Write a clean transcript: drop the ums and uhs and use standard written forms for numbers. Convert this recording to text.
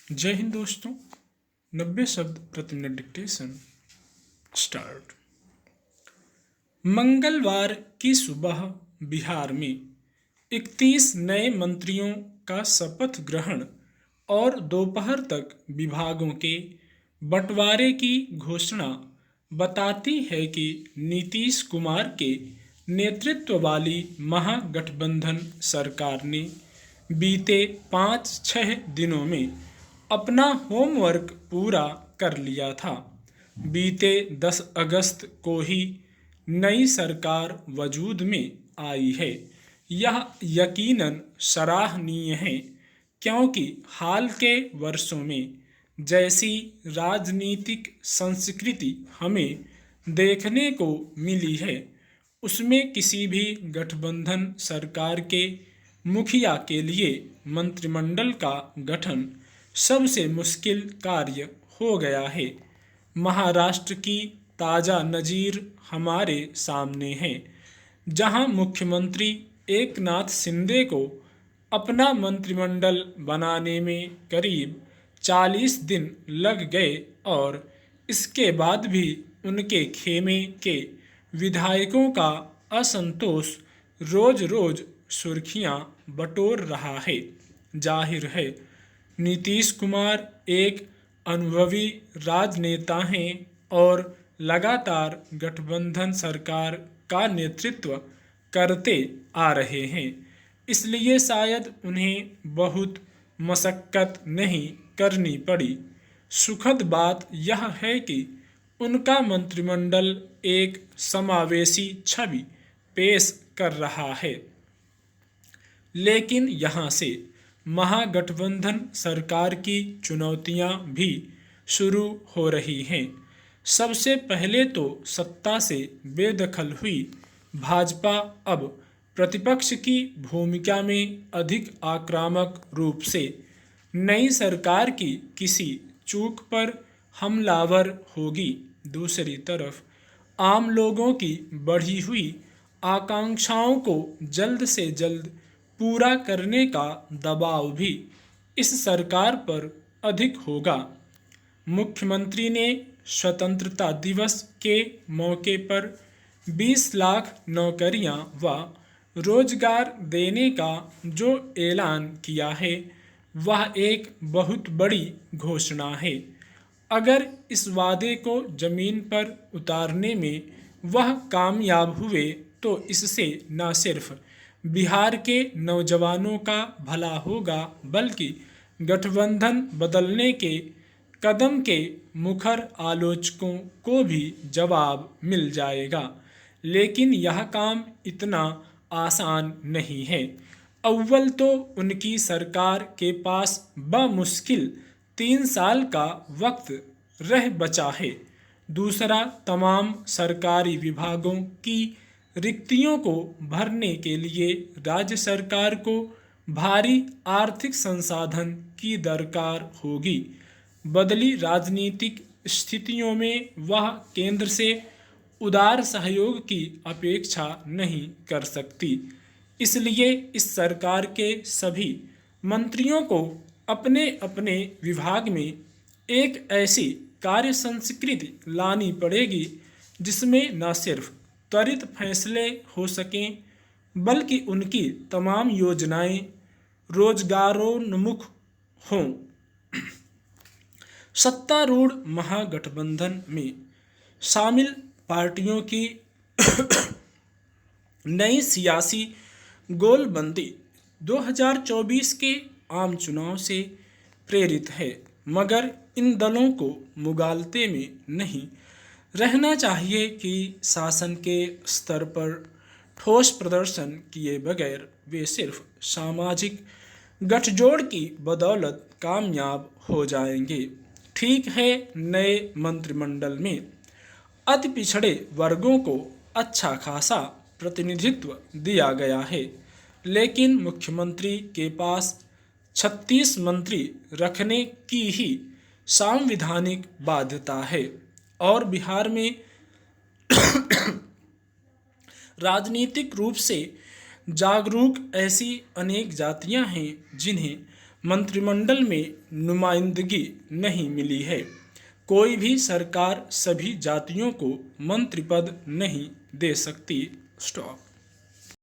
जय हिंद दोस्तों। 90 शब्द प्रति मिनट डिक्टेशन स्टार्ट। मंगलवार की सुबह बिहार में 31 नए मंत्रियों का शपथ ग्रहण और दोपहर तक विभागों के बंटवारे की घोषणा बताती है कि नीतीश कुमार के नेतृत्व वाली महागठबंधन सरकार ने बीते 5-6 दिनों में अपना होमवर्क पूरा कर लिया था। बीते 10 अगस्त को ही नई सरकार वजूद में आई है। यह यकीनन सराहनीय है, क्योंकि हाल के वर्षों में जैसी राजनीतिक संस्कृति हमें देखने को मिली है, उसमें किसी भी गठबंधन सरकार के मुखिया के लिए मंत्रिमंडल का गठन सबसे मुश्किल कार्य हो गया है। महाराष्ट्र की ताज़ा नज़ीर हमारे सामने है, जहां मुख्यमंत्री एकनाथ शिंदे को अपना मंत्रिमंडल बनाने में करीब 40 दिन लग गए और इसके बाद भी उनके खेमे के विधायकों का असंतोष रोज रोज सुर्खियां बटोर रहा है। जाहिर है, नीतीश कुमार एक अनुभवी राजनेता हैं और लगातार गठबंधन सरकार का नेतृत्व करते आ रहे हैं, इसलिए शायद उन्हें बहुत मशक्कत नहीं करनी पड़ी। सुखद बात यह है कि उनका मंत्रिमंडल एक समावेशी छवि पेश कर रहा है। लेकिन यहाँ से महागठबंधन सरकार की चुनौतियाँ भी शुरू हो रही हैं। सबसे पहले तो सत्ता से बेदखल हुई भाजपा अब प्रतिपक्ष की भूमिका में अधिक आक्रामक रूप से नई सरकार की किसी चूक पर हमलावर होगी। दूसरी तरफ आम लोगों की बढ़ी हुई आकांक्षाओं को जल्द से जल्द पूरा करने का दबाव भी इस सरकार पर अधिक होगा। मुख्यमंत्री ने स्वतंत्रता दिवस के मौके पर 20 लाख नौकरियां व रोजगार देने का जो ऐलान किया है, वह एक बहुत बड़ी घोषणा है। अगर इस वादे को जमीन पर उतारने में वह कामयाब हुए तो इससे न सिर्फ बिहार के नौजवानों का भला होगा, बल्कि गठबंधन बदलने के कदम के मुखर आलोचकों को भी जवाब मिल जाएगा। लेकिन यह काम इतना आसान नहीं है। अव्वल तो उनकी सरकार के पास बमुश्किल 3 साल का वक्त रह बचा है। दूसरा, तमाम सरकारी विभागों की रिक्तियों को भरने के लिए राज्य सरकार को भारी आर्थिक संसाधन की दरकार होगी। बदली राजनीतिक स्थितियों में वह केंद्र से उदार सहयोग की अपेक्षा नहीं कर सकती। इसलिए इस सरकार के सभी मंत्रियों को अपने अपने विभाग में एक ऐसी कार्य संस्कृति लानी पड़ेगी जिसमें न सिर्फ त्वरित फैसले हो सकें, बल्कि उनकी तमाम योजनाएं रोजगारोन्मुख हों। सत्तारूढ़ महागठबंधन में शामिल पार्टियों की नई सियासी गोलबंदी 2024 के आम चुनाव से प्रेरित है, मगर इन दलों को मुगालते में नहीं रहना चाहिए कि शासन के स्तर पर ठोस प्रदर्शन किए बगैर वे सिर्फ सामाजिक गठजोड़ की बदौलत कामयाब हो जाएंगे। ठीक है, नए मंत्रिमंडल में अति पिछड़े वर्गों को अच्छा खासा प्रतिनिधित्व दिया गया है, लेकिन मुख्यमंत्री के पास 36 मंत्री रखने की ही संवैधानिक बाध्यता है और बिहार में राजनीतिक रूप से जागरूक ऐसी अनेक जातियां हैं जिन्हें मंत्रिमंडल में नुमाइंदगी नहीं मिली है। कोई भी सरकार सभी जातियों को मंत्री पद नहीं दे सकती। स्टॉप।